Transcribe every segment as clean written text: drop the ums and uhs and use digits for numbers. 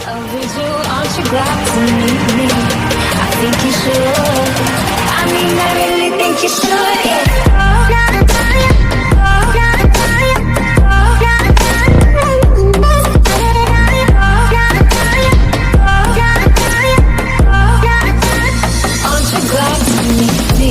Overdue, aren't you glad to meet me? I think you should. I mean, I really think you should, yeah. Aren't you glad to meet me?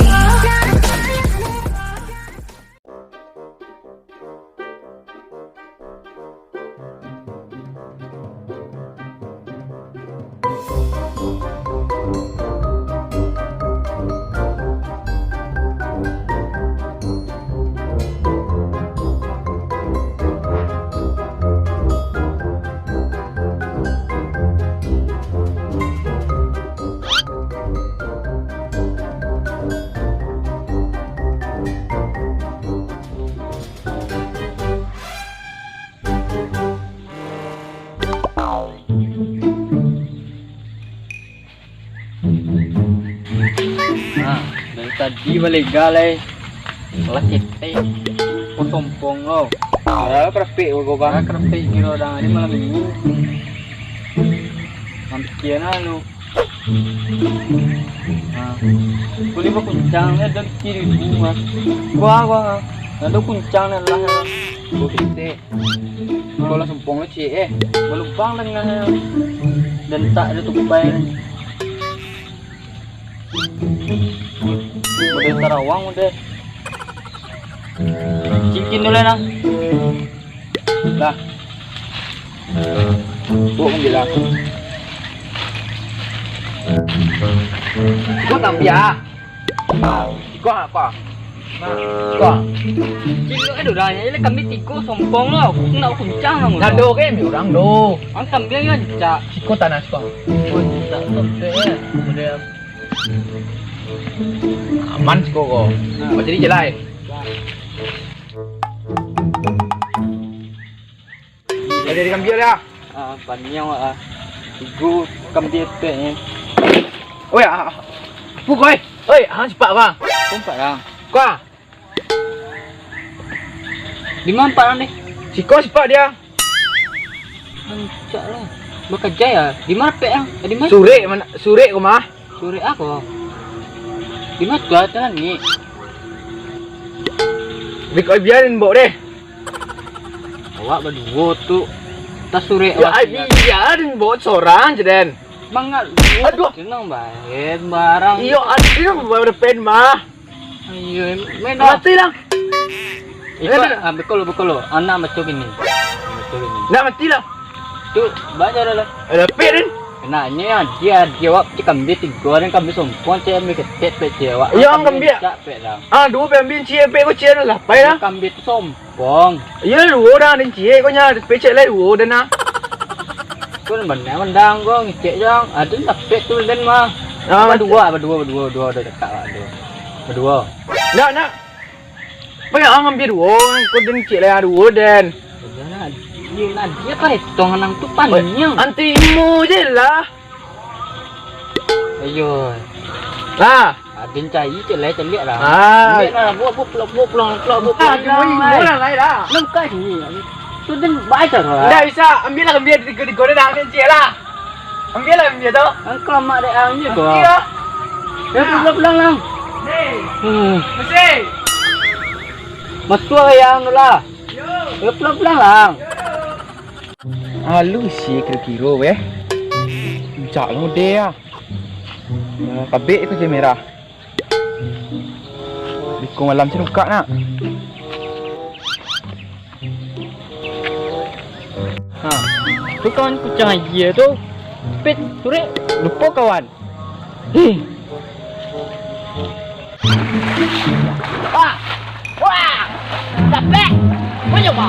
Nah, dari tadi balik galai lakit potompong lo. Ah, kerapik gua bang. Kerempit kira dah ini malam minggu. Hampir kian anu. Nah, boleh mau kuncangnya dan kiri rumah. Gua. Ada kuncangnya lah. Gua kita. Gua langsung pong cie Berlubang dengan dan tak ada tupai. Udah Sarawang udah. Cincin dulu nah. Lah. Gua bilang. Gua tambia. Gua apa? Gua. Cincin itu dah ini kami tiga sombong lah. Aku nak kuncang lah. Nado ke mi orang do. Ang kambing kan cak. Siko tanah siko. Oh, tak sampai. Udah. Aman siko kok. Oh jadi jelai. Ada di kambil ya. Panjang lah. Tiga kambing ni. Oh ya. Pukoi. Oi, hang cepat bang. Kumpat lah. Gua. Di mana pak ni? Siko cepat dia. Cak lah. Bekerja ya. Di mana pek yang? Di mana? Sore mana? Sore kau mah? Sore aku. Di mana tu ada ni? Bikoi biarin bok deh. Awak berdua tu. Tak sore. Ya, biarin bok seorang je den. Mangat. Aduh. Senang baik barang. Iyo, ada baru pen mah. Ayo, main dah. Mati lah. Ikut, bekol. Anak macam ini. Macam ini. Nak mati lah. Tu, baca dah lah. Ada pen. Kenanya dia jawab cikam dia tiga orang kami sompong cek ambil ketet pek jawab. Yang kami cak pek dah. Ah, dua pembin cie pe ko cie lah. Pai lah. Kami tu sompong. Iya dua dah dan cie ko nya pe cek lai dua dah na. Kau benar mendang kau ngecek jang. Ada tak pek tu dan mah. Berdua dah dekat lah tu. Berdua. Nak. Pai ang ambil dua, ko dan cie lai dua dan. Dia kan hitung nang tu panjang. Antimu je lah. Ayo. Lah. Adin cai celek lah. Ah. Ni lah buat pulang. Ah, cuma lah lai dah. Nangkai ni. Tu dan baca lah. Dah bisa, ambil lah ambil di goreng dah dan cie lah. Ambil lah ambil tu. Angkau mak dek angnya kau. Ambil lah. Ya pulang lang. Nih. Masih. Masuk yang tu lah. Ya pulang lang. Alu sih kira-kira weh. Jak lu dia. Kabik tu je merah. Bikung malam sini buka nak. Ha. Tu kawan kucang aja tu. Pet sore lupa kawan. Wah. Capek. Banyak apa?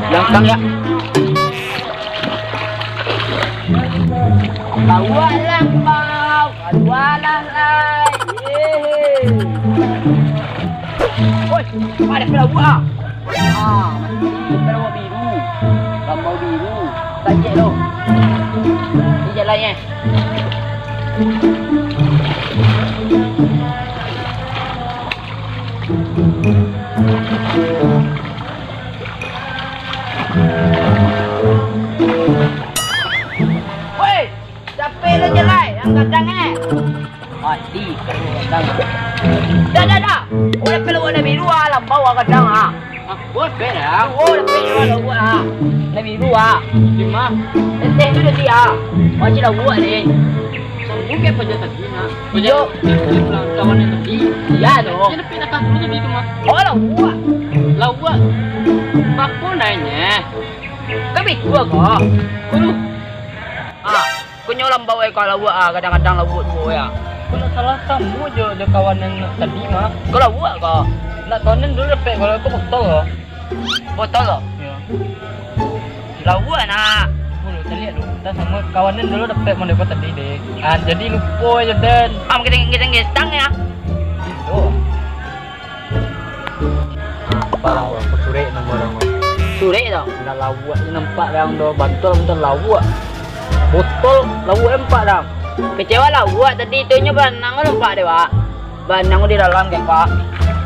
Langkang ya. Kawalan mau, kawalan lai. Oi, ada pelabu ah. Pelabu biru. Lambau biru. Tajik tu. Ni jalannya. Thank you. kadang mati kadang. Dah. Udah perlu ada biru alam bawa kadang Buat beda. Oh, dah perlu ada buat Ada biru Lima. Teh tu dia. Macam dah buat ni. Sambung ke pajak tadi nak. Yo. Kawan yang tadi. Ya tu. Dia nak pindah kampung tadi tu mah. Oh, dah buat. Lawak. Aku nanya. Kami dua kau. Kudu. Kau nyolam bawa kalau buat kadang-kadang lah buat ya. Kalau salah kamu je ada kawan yang tadi mah. Kau lah buat kau. Nak tonen dulu repek kalau aku botol loh. Botol lo. Ya. Lah buat nak. Dulu kita lihat dulu. Kita sama kawanan dulu repek mau dapat tadi deh. Jadi lupa aja dan. Kita ngetang ya. Oh. Parang aku sore nombor orang. Sore tau. Nak lawak ni nampak yang do bantul bentar lawak. Botol lawak empat dah. Kecewa lah buat tadi tu nya banang nampak deh pak. Banang di dalam kayak pak.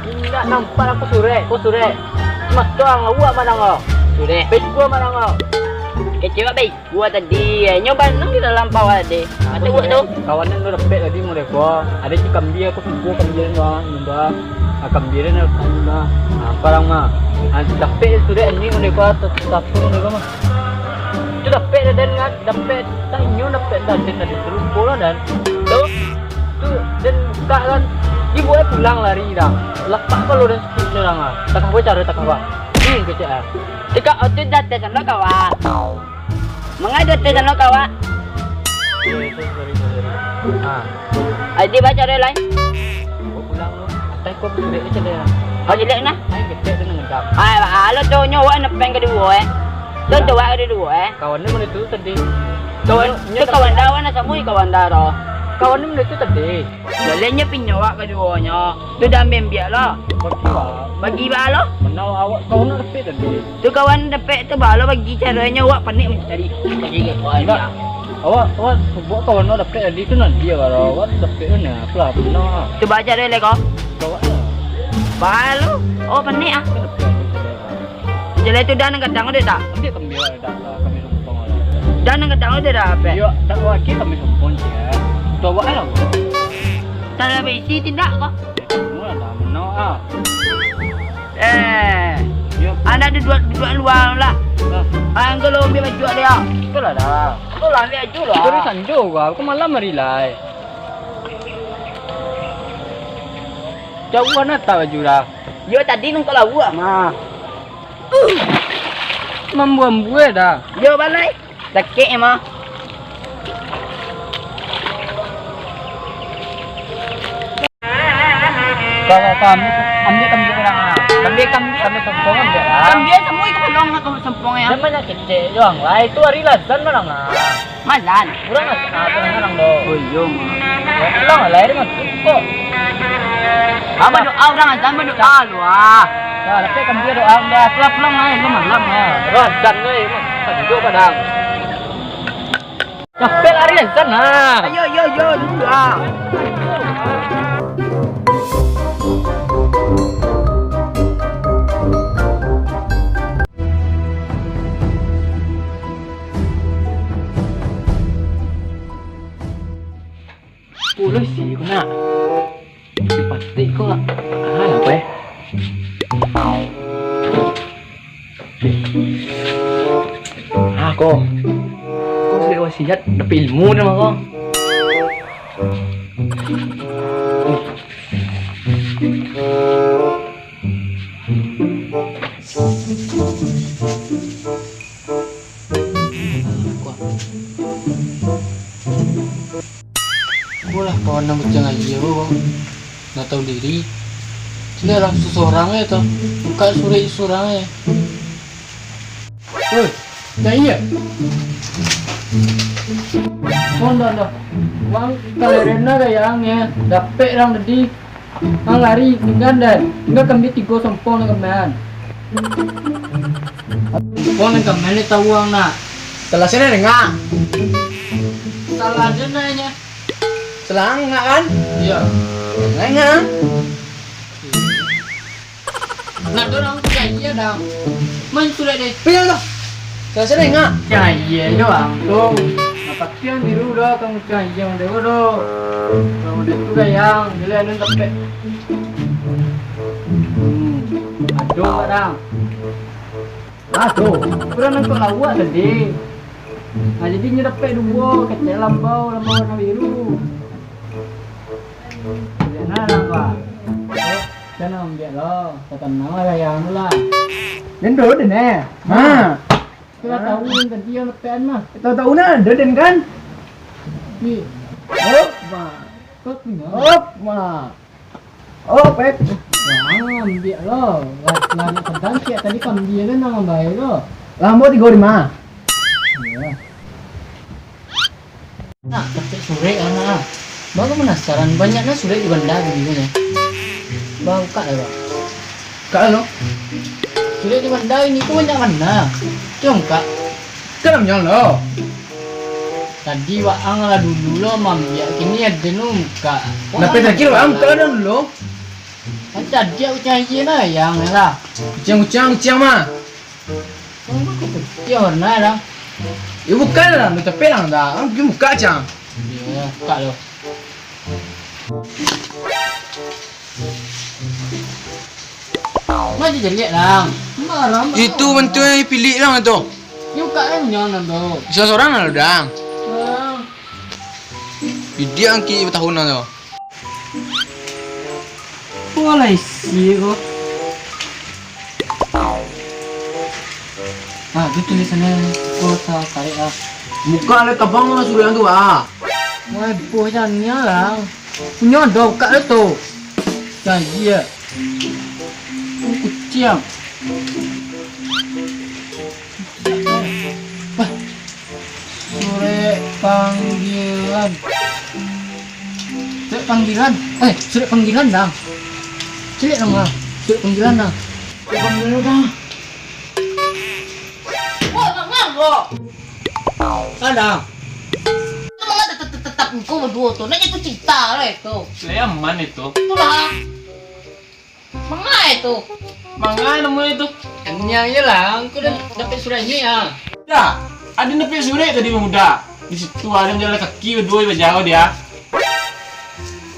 Tidak nampak aku sore. Mas tuang lawak mana kau? Sore. Bet gua mana kau? Kecewa baik buat tadi. Nya banang di dalam bawah tadi. Macam buat tu. Kawanan tu repek tadi mau deko. Ada si kambing aku subuh kambing mah, nyumba. Kambing ni mah. Parang mah. Dapat sore ni mau deko tapi mau deko mah. Itu dapat dan dapat tak nyu dapat dan terus bola dan tu dan buka kan dibuat pulang lari dah. Lepas kalau dan sikit orang tak apa cara tak apa. Ini kecil. Jika itu dah tesan lo kawan. Mengadu tesan lo kawan. Sorry. Adi baca ada lain. Pulang lo. Tak kau sudah aja dia. Oh jelek nah. Ai kecil tu ngedap. Halo tu nyawa nak peng kedua tu awak kedua Kawan ni mana tu tadi? kawan dah nak samui kawan dah roh. Kawan ni mana tu tadi? Jalannya pinyawa keduanya. Tu dah membiak lah. Bagi balo. Mana awak kawan nak dapat tadi? Tu kawan dapat tu balo bagi caranya awak panik mencari. Bagi ke kawan dia. Awak buat kawan nak dapat tadi tu nanti dia kalau awak dapat mana? Apa benar? Tu baca dia leko. Awak Balo. Oh panik Jalan tu dah nak kadang ada tak? nanti kami ada kami rumpung ada. Dah nak kadang ada dah apa? Yo, tak wakil kami rumpung je. Tu awak lah. Tak ada isi tidak kok. Mula dah mana Yo, Anda ada dua luar lah. Kalau ambil baju dia. tu lah dah. Kau lah ambil baju lah. Tulisan juga. Aku malam merilai. Jauh mana tak baju dah? Yo tadi nung kalau buat mah. Membuat dah. Yo balai. Dakek mah. Kalau kami ambil orang kami sempong ambil lah. Ambil semua ikut pelong nak kau sempong ya. Dia banyak kecil doang lah. Itu hari lazan orang lah. Malan. Kurang lah orang do. Oh iya mah. Pulang lah dia masuk kok. Apa doa orang azan berdoa lu ah. Nah, tapi kami doa dah pulang lah. Lu malam lah. Lazan ni mah. Duduk kadang. Capek hari lazan lah. Yo doa. Puluh sih kena. Pasti kok. Apa ya? Kok sudah wasiat dapat ilmu dah kok. Bolah kawan nak macam aja bang. Nak tahu diri. Dia orang seseorang ya tu. Bukan suri seorang ya. Woi, dah iya. Dah. Wang kalerena kayaknya dapat orang tadi. Ang lari tinggal kami 3 sempong nak kemen. Sempong nak kemen ni tahu ang nak. Telah sini dengar. Salah dia nanya. Selang enggak kan? Iya. Enggak. Nak dorang iya dah. Main sudah deh. Pilih dah. Telah sini enggak? Ya iya doang tu. Tapi yang biru dah kamu cari yang dewa dah. Kamu dia tu yang jadi anu tapi. Aduh kadang. Aduh, kurang nak lawak tadi. Nah jadi nyerapek dua kecil lambau warna biru. Jangan nampak. Jangan ambil lah. Kata nama yang lah. Den do den eh. Ha. Kita tahu yang tadi yang lepen mah. Tahu na do den kan? Ni. Oh, ma. Kau punya. Op ma. Oh, pep. Jangan ambil lah. Lari pedang kayak tadi kamu dia kan nama baik lah. Lambo 35. Ya. Nah, tapi sore anak. Baru penasaran banyaknya sore di bandar begini ya. Bang kak ya, Bang. Kak lo. Sore di bandar ini tuh banyak mana? Cium kak. Kan namanya lo. Tadi waang lah dulu lo mam ya kini ada nungka. Kenapa tak kira am kalau dah dulu? Ada dia ucahin lah yang lah. Ucang mah. Kamu kecil warna lah. Ya bukan lah, lu tapi lang dah. Am pergi muka cang. Ya kak lo. Maju jelek lah. Marah. Itu bentuk yang pilih lang tu. Yung kak yang nyaman tu. Seorang lah dah. Dia angki tahun lah tu. Boleh sih kok. Ah, itu tulisannya kota tarik ah. Muka le kabang lah suruh yang tu ah. Wah, bosannya lah. Punya dong kak itu. Janji ya. Kucing. Wah. Sore panggilan. Sore panggilan. Sore panggilan dah. Cilik dong lah. Sore panggilan dah. Sore panggilan dah. Ada. Tetap engkau berdua tuh, nanya itu cinta lah itu. Saya aman itu. Itulah. Mengapa itu? Mangai namanya itu. Hanya ya lah, aku dah dapat suratnya ya. Ya, ada nepi sore tadi muda. Di situ ada jalan kaki berdua berjauh dia.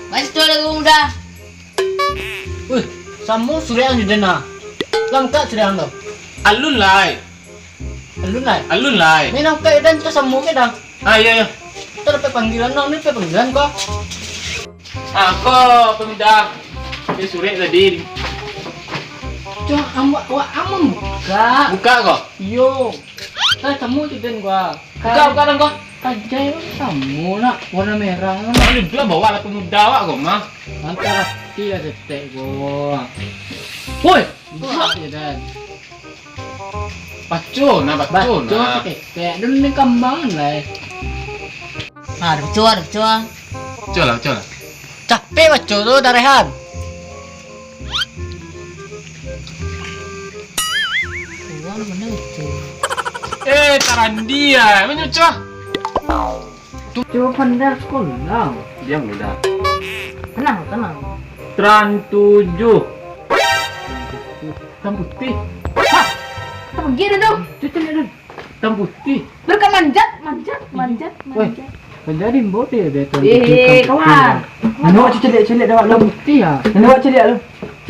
Masih tuh ada muda. Wih, samu surat yang di dana. Langkah surat yang tu. Alun lai. Alun lah. Alun lai. Ni nak kaya dan kita samu ke dah. Ah iya. Kita dapat panggilan nak ni dapat panggilan kau. Aku pemuda. Dia sore tadi. Cuma awak buka. Buka kok. Yo. Saya samu tu dan gua. Buka dong kok. Kajai samu nak warna merah. Mana dia bawa lah pemuda awak kok mah. Antara hati ada tek gua. Woi, buka je dan. Pacun, pacun. Kayak dulu ni kambang lah. Ada becua. Betul lah. Capek baca tu dah Rehan. Wah, mana itu? Tarandi ya. Mana cah? Coba pandai sekolah. Dia muda. Tenang. Tran 7. Hitam putih. Kita pergi dong. Cuci ni hitam putih. Lu kan manjat. Weh, menjadi bodi dia tu. Kawan. Anu awak celik dah awak Hitam lu. putih ah. Anu awak celik lu.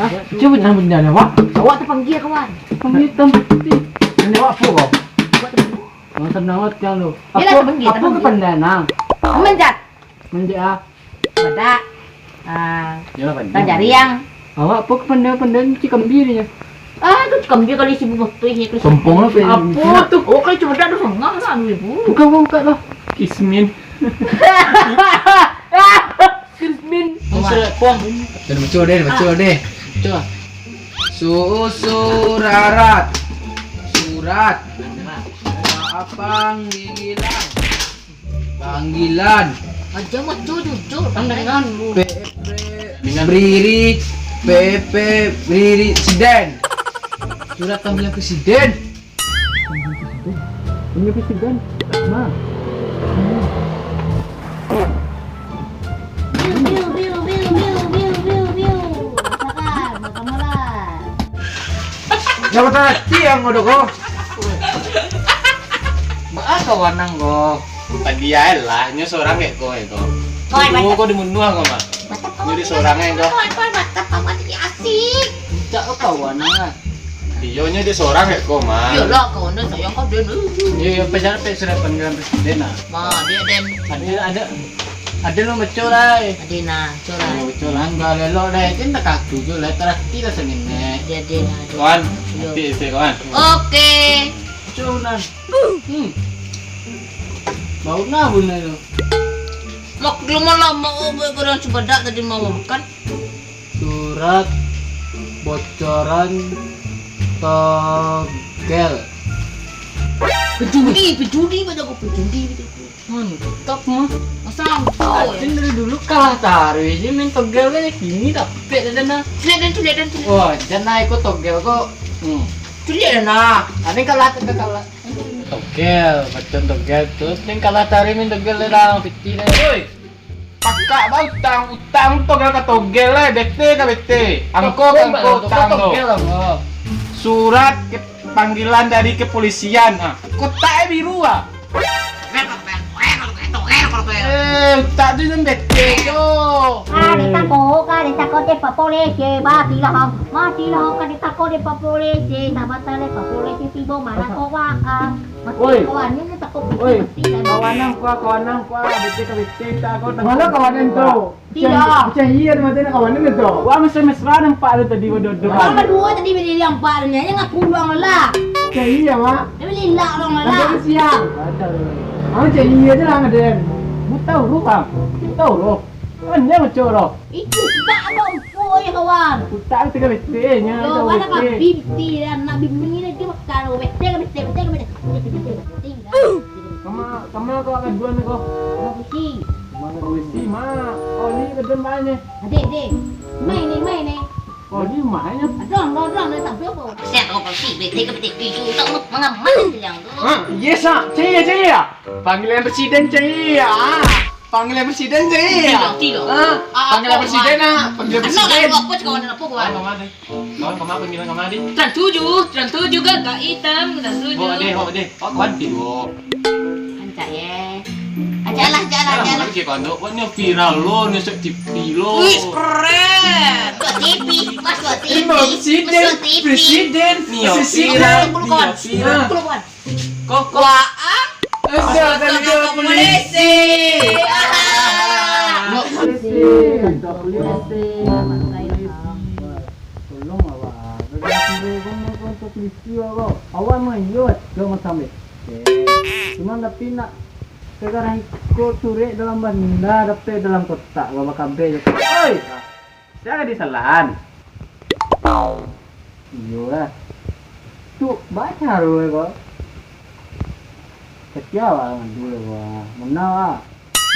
Hah? Cuba jangan benda ni awak. Awak terpanggil kawan. Hitam putih. Anu awak apa kau? Oh, senang kan lu. Yelah, terpanggil, Apa terpanggil. kepandian nang? Manjat. Menjadi ah. Badak. Yalah pandai. Kan jari yang. Awak apa kepandian cikambirnya? Itu kambing kali si bubuk tuh ini. Sompong lah Apa tu? Oh, kali cuma ada setengah lah ibu. Buka lah. Kismin. Krismin. Surat puang. Dan betul deh. Coba. Surat. Panggilan. Aja mah jujur. Pandangan lu. Dengan Riri. Riri Presiden. Surat panggilan presiden. Punya presiden. Ma. Biu. Masakan, makan malam. Jabatan hati yang ngodok kau. Maa kawanang go. Dia lah, nyo seorang kayak kau itu. Kau di menua kau mah. Jadi seorangnya kau. asik. Tak kawan kan. Iya nyo di seorang kayak kau mah. Ya lah kawan dah sayang kau dia dulu. Iya, pejabat sudah panggilan presiden lah. Dia dan Ada lo betul lah. Adina, coba. Betul lah, enggak lelo dah. Cinta kaku je lah, terakhir lah senginnya. Dia Adina. Kawan, nanti isi kawan. Oke. Cuman. Bau na bunda itu. Mak belum lama kurang coba dak tadi mau makan. Surat bocoran togel. Pejudi pada aku pejudi gitu. Mantap mah. Masa Acin dari dulu kalah taruh aja main togel kan gini tapi ada na. Sudah dan. Wah, jangan ikut togel kok. Sudah nah. Ada yang kalah togel, macam togel terus yang kalah taruh main togel lah, piti lah. Woi, pakak bau utang togel ke togel lah, bete ke bete. Angko utang togel lo. lah. Surat panggilan dari kepolisian. Kotaknya biru ah. Tak tu yang bete yo. Kadita ko de papolese, mati lahong kadita ko de papolese, sabatale papolese tibo mana ko wa Oi. kawannya ni tako Oi, piti kawanan kuah, bete ke bete tak kau. Mana kawanan tu? Tidak. Cahaya ada macam kawanan tu. Wah, mesra nampak ada tadi bodoh. Orang kedua tadi beli yang parnya yang aku luang lah. Cahaya mak. Dia beli lah orang lah. siang. Cahaya je lah ngaden. Tahu lu bang, tahu lu. Kan dia macam lo. Itu tak mampu ya kawan. Tak tiga bete nya. Yo, mana ka bibti dan nak bimbing ni dia makan bete. Kamu kau akan dua nih kau. Bisi. Mana kau isi mak? Oh ni kedua banyak. Dek. Main ni. Oh ni mahnya. Dong ni sampai apa? Saya tahu pasti bete ke bete pisu tak mengaman yang tu. Yes ah, Cahaya. Panggilan presiden Cahaya. Panggilan presiden Cahaya. Tidak. Panggilan presiden panggilan presiden. Apa kawan kawan? Kawan panggilan kamari. Dan tujuh gagak hitam dan tujuh. Deh. Kawan tidur. Ancak ya. Jalan. Lagi kau nak, ni viral lo, ni TV lo. Wih keren. TV, masuk TV. Presiden. Ni viral. Keluar. Kau Wah. ada polisi. Tolong awak. Awak mah yot, jangan sampai. Cuma tapi nak sekarang ikut sore dalam benda, tapi dalam kotak, bawa kampe. Oi, saya di salahan. Iya lah. Tuh baca roh kok. Kecil lah dulu wah, mana wah.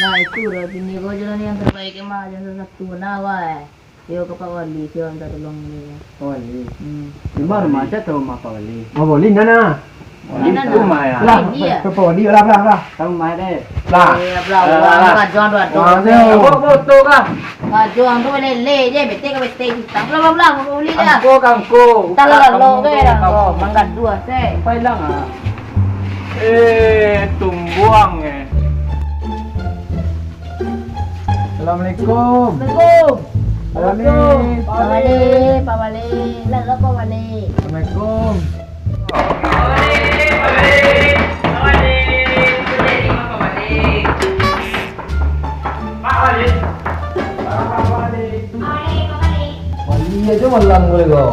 Nah itu dah sini kau jalan yang terbaik emang jalan satu nawa. Yo ke Pak Wali, siapa minta tolong ni. Wali. Di mana macam tu mak Wali? Oh boleh nana. Itu mah ya. Lah, iya. Boleh lah. Tahu mai deh. Lah. Eh, belah, kajuan Foto kah? Kajuan tu le je, bete ke bete kita. Belah, boleh dah. Kangko. Tak lo ke dah. Oh, mangga dua se. Pailang ah. Tumbuang Assalamualaikum. Assalamualaikum. Pak Wali. Lalu Pak Wali. Assalamualaikum. Wali aja malam boleh kau.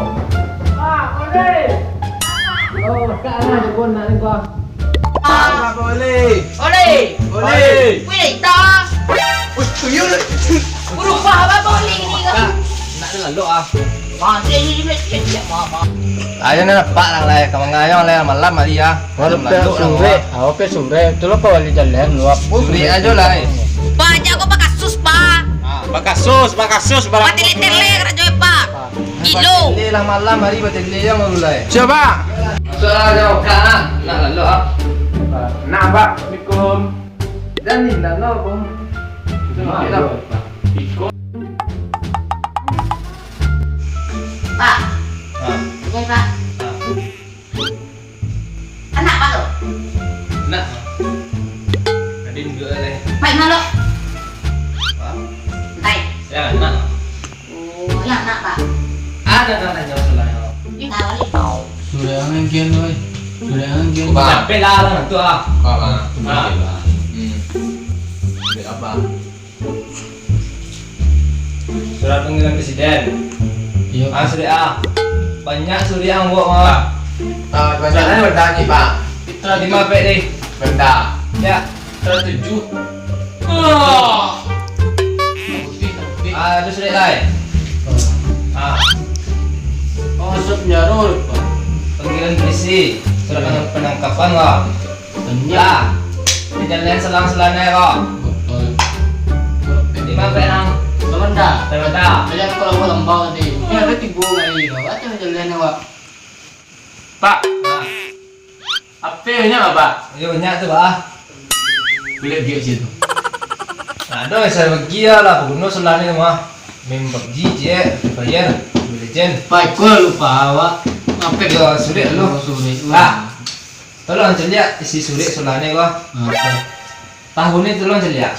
Oh, sekarang aja pun nak kau. Boleh. Oleh. Wih, tak. Tuyul. Berubah apa boleh ni kan? Nak lalu ah. Masih ni maaf. Ayo na pak lang lai, kamang ngayon lai malam ali ah. Malam lalu lang Sore, apa sore? Itulah Pak Wali jalan luap. Suri aja lai. Pak, jago pak kasus pak. Bakasus barang. Pak tele kerja pak. Ilo. Ini lang malam hari batili yang malu lai. Coba. Soal jauh kan, nak lalu ah. Nak Pak. Assalamualaikum. Dan ni lalu pun. Ikut. Pak. Ya pak. Anak pak tu. Nak. Jadi Sudah angin oi. Sudah angin. Capek lah lah tu ah. Kau kan. Duit apa? Surat panggilan presiden. Iya. Sudah ah. Banyak sudah yang buat mah. Bacaan benda ni Pak. 5 pek ni. Benda. Ya. 7. Itu sudah lain. Masuk Jarul Pak. Panggilan polisi. Surat penangkapan kok. Ya. Di jalan selang-selangnya kok. Betul. 5 pek nang. Benda. Benda. Aja kalau gua lembau tadi. Ini ada 3 kali kau. Baca jalannya Pak. Pak, Nah, apa-nya apa Pak? yo nyak tu bah. Boleh dia situ. Aduh, saya bagi lah pengguna selani mah. Main PUBG je, bayar, Legend. Pak, gua lupa awak. Apa Yo, sulit lu. Sulit. Ah. Tolong celia isi sulit selani gua. Apa? Tahun ini tolong celia.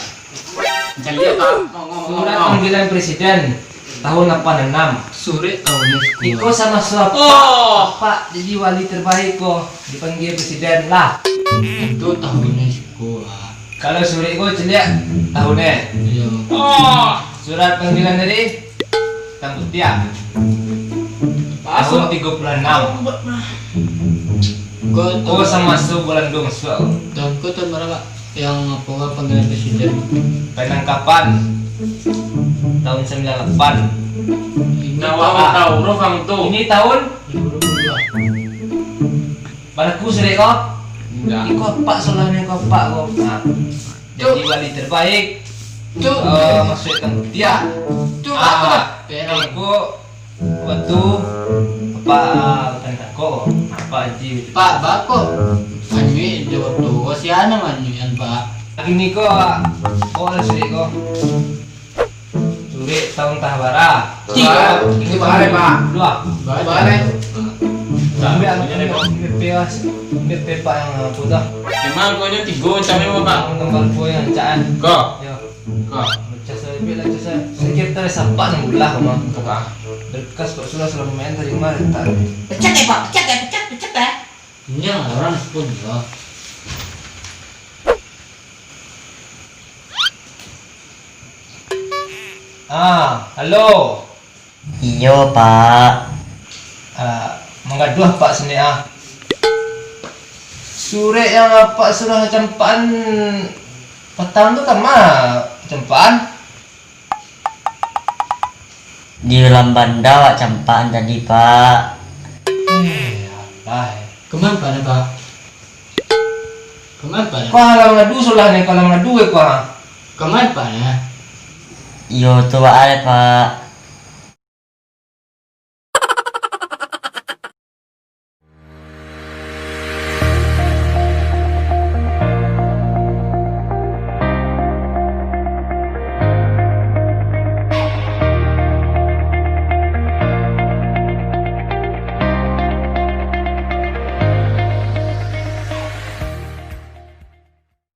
Jadi apa? Surat panggilan presiden tahun 86. Sulit tahunnya Iko sama siapa? Oh. Pak jadi wali terbaik kok dipanggil presiden lah. Itu tahunnya sekolah. Kalau surat iko celia tahunnya. Iya. Surat panggilan dari Tambut Tiak. Tahun 36. Kau sama masuk bulan 2 masuk. Tahun kau tahun berapa? Yang apa panggilan presiden? Penangkapan tahun 98. Tahu orang tu. Ini tahun 2022. balaku sudah kau. Enggak. Iko pak solahnya kau pak kau. Nah, jadi wali terbaik. Cuk. Masuk Tambut Tiak. Cuk apa? Iko waktu apa bukan kok apa aji. Pak bako. Anjui jawab tu. Wasiana anjui Pak. Ini kok sudah kok. Sudah tahun tahbara. Ini balik Pak. 2. Balik. Sampai BP Pak yang putar. Emang kau ni 3 sampai berapa? Nomor po yang caan. Kau. Yo. Kau. Baca saya bila baca saya. Sekitar sampai 6 bulan mah. Apa? Berkas Pak Sulah selama main tadi kemarin tak. Pecat ya Pak, pecat ya. Ini yang orang pun ya. Halo. Iyo Pak. Mengaduh Pak sini Sure yang Pak sudah cempaan petang tu kan mah cempaan. Di Lambanda wak campaan tadi Pak. Lah. Kemana Pak? Kemana Pak? Kau halang ngadu sulah ni kalau ngadu kau. Kemana Pak? Iyo tuh Pak Ale Pak.